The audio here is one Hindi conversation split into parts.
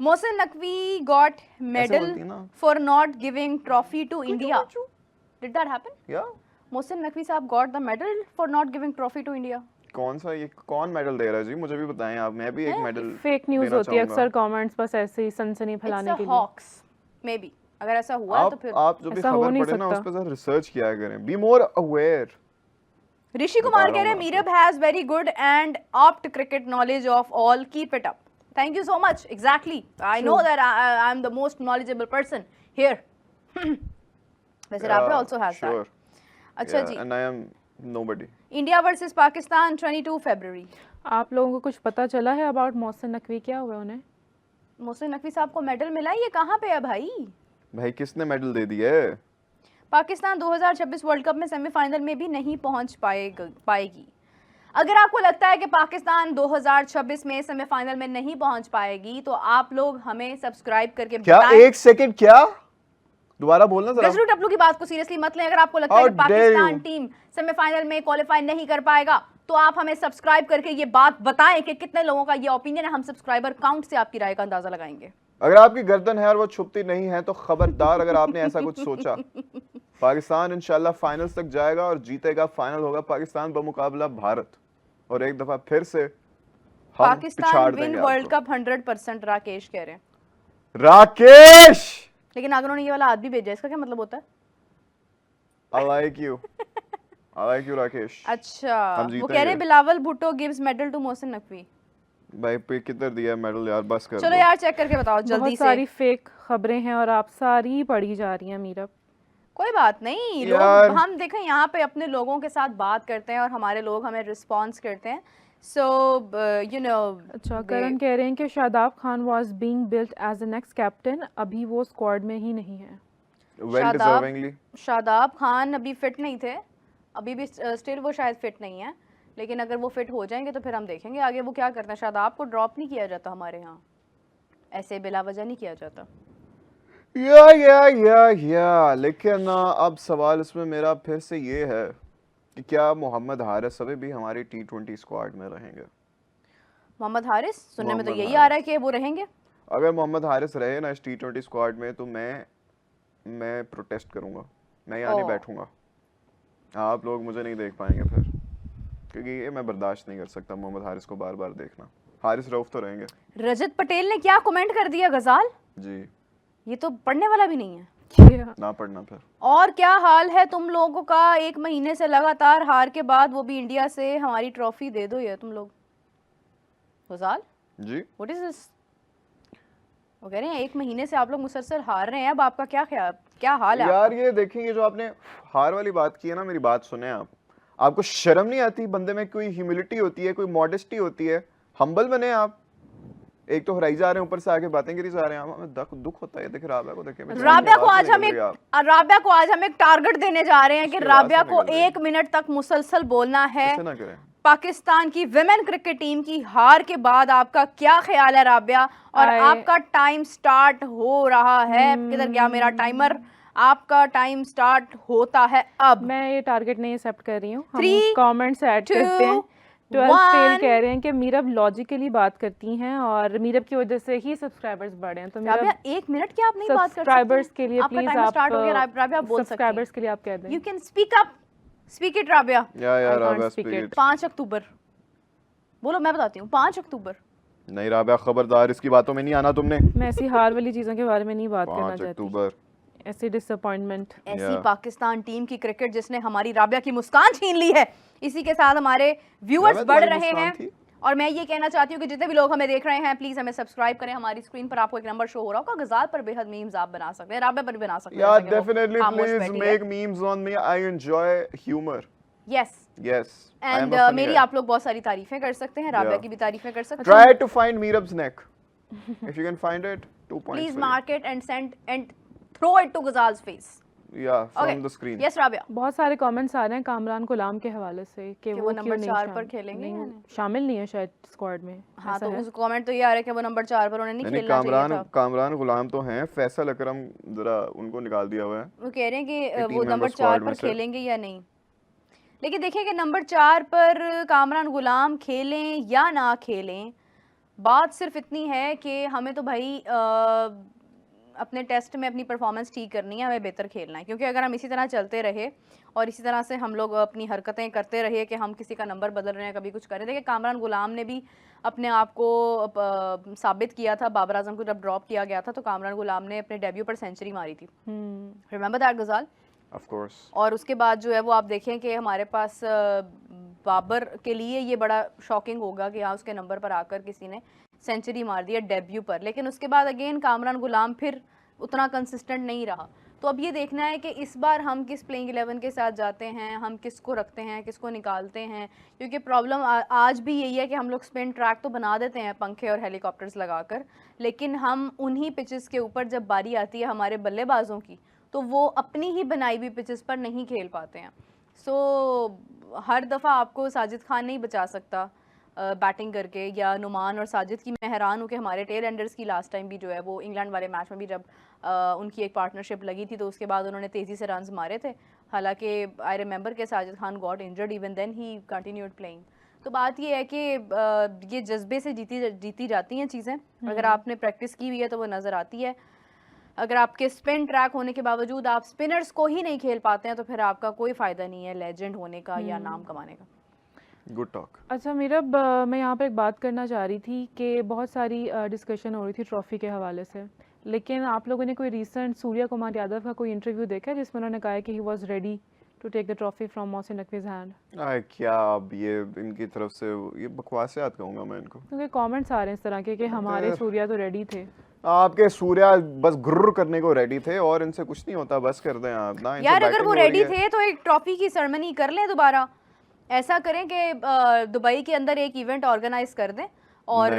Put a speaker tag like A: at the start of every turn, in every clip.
A: Mohsin Naqvi got medal for not giving trophy to India. Did that happen?
B: Yeah.
A: Mohsin Naqvi साहब got the medal for not giving trophy to India.
B: कौन सा ये कौन मेडल दे रहा है जी? मुझे भी बताएं आप, मैं भी एक मेडल
C: फेक न्यूज होती है अक्सर कमेंट्स बस ऐसे ही सनसनी फैलाने के लिए.
A: हॉक्स मे बी अगर ऐसा हुआ है तो फिर
B: आप जो भी खबर पढ़े ना उस पे जरा रिसर्च किया करें. Be more aware.
A: Rishi Kumar कह रहे हैं Meerab has very good and apt cricket knowledge of all, keep it up. Thank you so much. Exactly. I know that I'm the most knowledgeable person here. वैसे राबिया also has that. अच्छा जी.
B: And I am nobody.
A: India versus Pakistan 22 February.
C: आप लोगों को कुछ पता चला है अबाउट मोहसिन नकवी? क्या हुआ उन्हें?
A: मोहसिन नकवी साहब को मेडल मिला, ये कहाँ पे है भाई?
B: भाई किसने मेडल दे दिया है?
A: पाकिस्तान 2026 वर्ल्ड कप में सेमीफाइनल में भी नहीं पहुंच पाएगी. अगर आपको लगता है कि पाकिस्तान 2026 में सेमीफाइनल में नहीं पहुंच पाएगी तो आप लोग हमें सब्सक्राइब करके
B: क्या बताएं. एक सेकंड, क्या दोबारा बोलना जरा.
A: गजरू टपलू की बात को सीरियसली मत लें. अगर आपको लगता है कि पाकिस्तान टीम सेमीफाइनल में क्वालिफाई नहीं कर पाएगा तो आप हमें सब्सक्राइब करके ये बात बताएं कि कितने लोगों का ये ओपिनियन है. हम सब्सक्राइबर काउंट से आपकी राय का अंदाजा लगाएंगे.
B: अगर आपकी गर्दन है और वो छुपती नहीं है तो खबरदार अगर आपने ऐसा कुछ सोचा. पाकिस्तान इंशाल्लाह फाइनल्स तक जाएगा और जीतेगा. फाइनल होगा पाकिस्तान बमुकाबला भारत और एक दफा फिर से
A: Pakistan win world cup 100%. Rakesh कह रहे हैं.
B: राकेश,
A: लेकिन अगर उन्होंने ये वाला आदमी भेजा इसका क्या मतलब होता है?
B: I like you. I like you Rakesh.
A: अच्छा, वो कह रहे हैं Bilawal Bhutto gives medal to Mohsin Naqvi.
B: भाई पे किधर दिया मेडल यार, बस कर.
A: चलो यार चेक करके बताओ जल्दी से.
C: बहुत सारी फेक खबरें हैं और आप सारी पढ़ी जा रही हैं मीरब.
A: कोई बात नहीं, लोग हम देखें यहाँ पे अपने लोगों के साथ बात करते हैं और हमारे लोग हमें रिस्पॉन्स करते हैं. So you know.
C: अच्छा, करण कह रहे हैं कि Shadab Khan was being built as the next captain, अभी वो स्क्वाड में ही नहीं है.
A: शादाब खान अभी फिट नहीं थे, अभी भी स्टिल वो शायद फिट नहीं है, लेकिन अगर वो फिट हो जाएंगे तो फिर हम देखेंगे आगे वो क्या करते हैं. शादाब को ड्रॉप नहीं किया जाता हमारे यहाँ, ऐसे बिला वजह नहीं किया जाता.
B: या लेकिन अब सवाल इसमें मेरा फिर से ये है कि क्या मोहम्मद हारिस अभी भी हमारी T20 स्क्वाड में रहेंगे?
A: मोहम्मद हारिस सुनने में तो यही आ रहा है कि वो रहेंगे.
B: अगर मोहम्मद हारिस रहे ना इस T20 स्क्वाड में तो मैं प्रोटेस्ट करूंगा. मैं यहाँ नहीं बैठूंगा. आप लोग मुझे नहीं देख पाएंगे फिर, क्योंकि ये मैं बर्दाश्त नहीं कर सकता मोहम्मद हारिस को बार बार देखना. हारिस रऊफ तो रहेंगे.
A: रजत पटेल ने क्या कमेंट कर दिया गजाल
B: जी,
A: ये तो पढ़ने वाला भी नहीं है.
B: ना पढ़ना फिर. और
A: क्या हाल है तुम लोगों का? 1 महीने से लगातार हार के बाद वो भी इंडिया से हमारी ट्रॉफी दे दो ये तुम लोग. गजाल
B: जी,
A: व्हाट इज दिस? वो कह रहे हैं 1 महीने से आप लोग मुसलसल हार रहे हैं, अब आपका क्या हाल है
B: यार? ये देखेंगे जो आपने हार वाली बात की है ना, मेरी बात सुने आप. आपको शर्म नहीं आती? बंदे में कोई ह्यूमिलिटी होती है, कोई मॉडेस्टी होती है. हम्बल बने आप. एक तो हराई जा रहे हैं, ऊपर से आके बातें करी जा रहे हैं. हमें दुख होता है. देख राबिया को देखे.
A: राबिया को आज हम एक टारगेट देने जा रहे हैं कि राबिया को 1 मिनट तक मुसलसल बोलना है. पाकिस्तान की विमेन क्रिकेट टीम की हार के बाद आपका क्या ख्याल है राबिया? और आपका टाइम स्टार्ट हो रहा है. किधर गया मेरा टाइमर? आपका टाइम स्टार्ट होता है अब.
C: मैं ये टारगेट नहीं एक्सेप्ट कर रही हूँ. हम कमेंट्स ऐड करते हैं. 12 फेल कह रहे हैं कि मीरब लॉजिकली बात करती हैं और मीरब की वजह से ही सब्सक्राइबर्स बढ़े हैं. तो
A: राबिया 1 मिनट की आप नहीं बात कर सकती?
C: सब्सक्राइबर्स के लिए प्लीज आप
A: स्टार्ट हो गया. राबिया आप बोल सकती हैं.
C: सब्सक्राइबर्स के लिए आप कह दें.
A: You can speak up. Speak it Rabia.
B: या राबिया स्पीक इट.
A: 5 अक्टूबर बोलो, मैं बताती हूँ. 5 अक्टूबर.
B: नहीं राबिया, खबरदार इसकी बातों में नहीं आना तुमने.
C: मैं ऐसी हार वाली चीजों के बारे में नहीं बात करना चाहती.
B: 5 अक्टूबर
C: ऐसी डिसअपॉइंटमेंट.
A: ऐसी पाकिस्तान टीम की क्रिकेट जिसने हमारी राबिया की मुस्कान छीन ली है. इसी के साथ हमारे व्यूअर्स बढ़ रहे हैं और मैं ये कहना चाहती हूँ कि जितने भी लोग हमें देख रहे हैं प्लीज हमें सब्सक्राइब करें. हमारी स्क्रीन पर आपको एक नंबर शो हो रहा होगा. गजाल पर बेहद मीम्स आप बना सकते हैं, राबिया पर भी बना सकते हैं.
B: यार definitely please make memes on me. I enjoy humour.
A: Yes and मेरी आप लोग बहुत सारी तारीफें कर सकते हैं, राबिया की भी तारीफें कर सकते हैं.
B: Try to find Meerab's neck. If you can find it 2 points.
A: Please mark it and send and throw it to Ghazal's face.
B: या from the screen.
A: Yes Rabia.
C: बहुत सारे कमेंट्स आ रहे हैं कामरान गुलाम के हवाले से कि वो
A: नंबर 4 पर खेलेंगे.
C: शामिल नहीं है शायद स्क्वाड में.
A: हाँ तो उस कमेंट तो ये आ रहा है कि वो नंबर 4 पर उन्हें नहीं खेलना चाहिए था.
B: कामरान गुलाम तो हैं, फैसल अकरम जरा उनको निकाल दिया हुआ है.
A: वो कह रहे हैं कि वो नंबर 4 पर खेलेंगे या नहीं. लेकिन देखिए कि नंबर 4 पर कामरान गुलाम खेलें या ना खेलें बात सिर्फ इतनी है कि हमें तो भाई अपने टेस्ट में अपनी परफॉर्मेंस ठीक करनी है, हमें बेहतर खेलना है, क्योंकि अगर हम इसी तरह चलते रहे और इसी तरह से हम लोग अपनी हरकतें करते रहे कि हम किसी का नंबर बदल रहे हैं, कभी कुछ करें। देखिए कामरान गुलाम ने भी अपने आप को साबित किया था, बाबर आजम को जब ड्रॉप किया गया था तो कामरान गुलाम ने अपने डेब्यू पर सेंचुरी मारी थी, रिमेंबर दैट गजाल?
B: Of course.
A: और उसके बाद जो है वो आप देखें कि हमारे पास बाबर के लिए ये बड़ा शॉकिंग होगा कि यहाँ उसके नंबर पर आकर किसी ने सेंचुरी मार दिया डेब्यू पर, लेकिन उसके बाद अगेन कामरान गुलाम फिर उतना कंसिस्टेंट नहीं रहा। तो अब ये देखना है कि इस बार हम किस प्लेइंग 11 के साथ जाते हैं, हम किसको रखते हैं, किसको निकालते हैं, क्योंकि प्रॉब्लम आज भी यही है कि हम लोग स्पिन ट्रैक तो बना देते हैं पंखे और हेलीकॉप्टर्स लगाकर, लेकिन हम उन्हीं पिचेस के ऊपर जब बारी आती है हमारे बल्लेबाजों की तो वो अपनी ही बनाई हुई पिचेस पर नहीं खेल पाते हैं। सो हर दफ़ा आपको साजिद खान नहीं बचा सकता बैटिंग करके, या नुमान और साजिद की मैं हैरान हूँ कि हमारे टेल एंडर्स की लास्ट टाइम भी जो है वो इंग्लैंड वाले मैच में भी जब उनकी एक पार्टनरशिप लगी थी तो उसके बाद उन्होंने तेज़ी से रन्स मारे थे, हालांकि आई रिमेंबर के Sajid Khan got injured even then he continued playing. तो बात ये है कि ये जज्बे से जीती जाती हैं चीज़ें, अगर आपने प्रैक्टिस की हुई है तो वो नज़र आती है। अगर आपके स्पिन ट्रैक होने के बावजूद आप स्पिनर्स को ही नहीं खेल पाते हैं तो फिर आपका कोई फ़ायदा नहीं है लेजेंड होने का या नाम कमाने का।
B: Good talk.
C: अच्छा मीरब, मैं यहाँ पर एक बात करना चाह रही थी कि बहुत सारी डिस्कशन हो रही थी ट्रॉफ़ी के हवाले से, लेकिन आप लोगों ने कोई रीसेंट सूर्या कुमार यादव का कोई इंटरव्यू देखा है जिसमें उन्होंने कहा है कि he was ready to take the trophy from Mohsin Naqvi's hand?
B: क्या अब ये इनकी तरफ से ये बकवासियात कहूँगा मैं इनको,
C: क्योंकि कमेंट्स आ रहे हैं इस तरह के कि हमारे सूर्या तो रेडी थे।
B: आपके सूर्या बस गुर्र करने को रेडी थे और इनसे कुछ नहीं होता, बस कर दें आप ना।
A: यार अगर वो रेडी थे तो एक ट्रॉफी की सेरेमनी कर लें दोबारा, ऐसा करें कि दुबई के अंदर एक इवेंट ऑर्गेनाइज कर दें और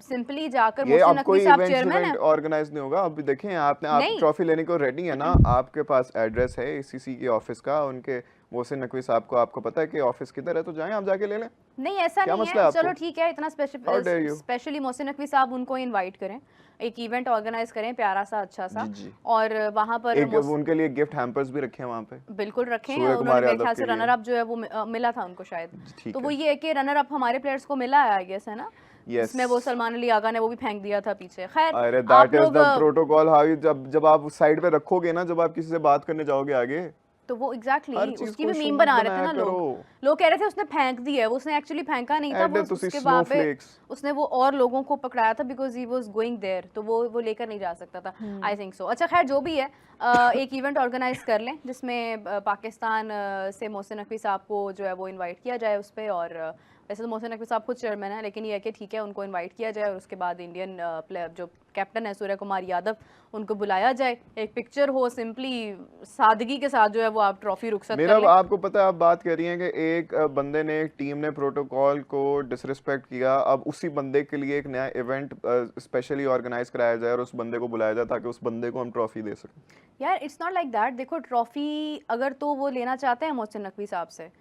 A: सिंपली जाकर मोहसिन नकवी साहब चेयरमैन है।
B: ऑर्गेनाइज नहीं होगा। अभी देखें आप ट्रॉफी लेने को रेडी है ना, आपके पास एड्रेस है ईसीसी के ऑफिस का, उनके मोहसिन नकवी साहब को आपको पता है कि ऑफिस किधर है, तो जाएं आप जाके ले लें।
A: नहीं ऐसा नहीं है, चलो ठीक है, इतना स्पेशली मोहसिन नकवी साहब उनको इनवाइट करें, एक इवेंट ऑर्गेनाइज करें प्यारा सा अच्छा सा, और वहाँ पर
B: उनके लिए गिफ्ट हैम्पर्स भी रखें वहाँ पे,
A: बिल्कुल रखें। उन्होंने मेरे ख्याल से रनर अप जो है वो मिला था उनको शायद, तो वो ये है कि रनर अप हमारे प्लेयर्स को मिला है आई गेस, है ना? इसमें वो सलमान अली आगा ने वो भी फेंक दिया था पीछे। खैर
B: अरे that is the protocol how, जब आप साइड पे रखोगे ना, जब आप किसी से बात करने जाओगे आगे,
A: तो वो एग्जैक्टली उसकी भी मीम बना रहे थे ना लोग कह रहे थे उसने फेंक दिया है, उसने एक्चुअली फेंका नहीं था, वो उसके वहाँ पे उसने वो और लोगों को पकड़ाया था because he was going there, तो वो लेकर नहीं जा सकता था। I think so. अच्छा खैर जो भी है, एक इवेंट ऑर्गेनाइज कर लें जिसमें पाकिस्तान से मोहसिन नकवी साहब को जो है वो इन्वाइट किया जाए उस पर, और वैसे तो मोहसिन नकवी साहब खुद चेयरमैन है, लेकिन ये है कि ठीक है उनको इनवाइट किया जाए और उसके बाद इंडियन प्लेयर जो कैप्टन है सूर्य कुमार यादव उनको बुलाया जाए, एक पिक्चर हो, सिंपली सादगी के साथ जो है वो आप ट्रॉफी रुखसत कर लें।
B: आपको पता है, आप बात कर रही हैं कि एक बंदे ने, एक टीम ने प्रोटोकॉल को डिसरिस्पेक्ट किया, अब उसी बंदे के लिए एक नया इवेंट स्पेशली ऑर्गेनाइज कराया जाए और उस बंदे को बुलाया जाए ताकि उस बंदे को हम ट्रॉफी दे सकें।
A: यार इट्स नॉट लाइक दैट। देखो ट्रॉफी अगर तो वो लेना चाहते हैं मोहसिन नकवी साहब से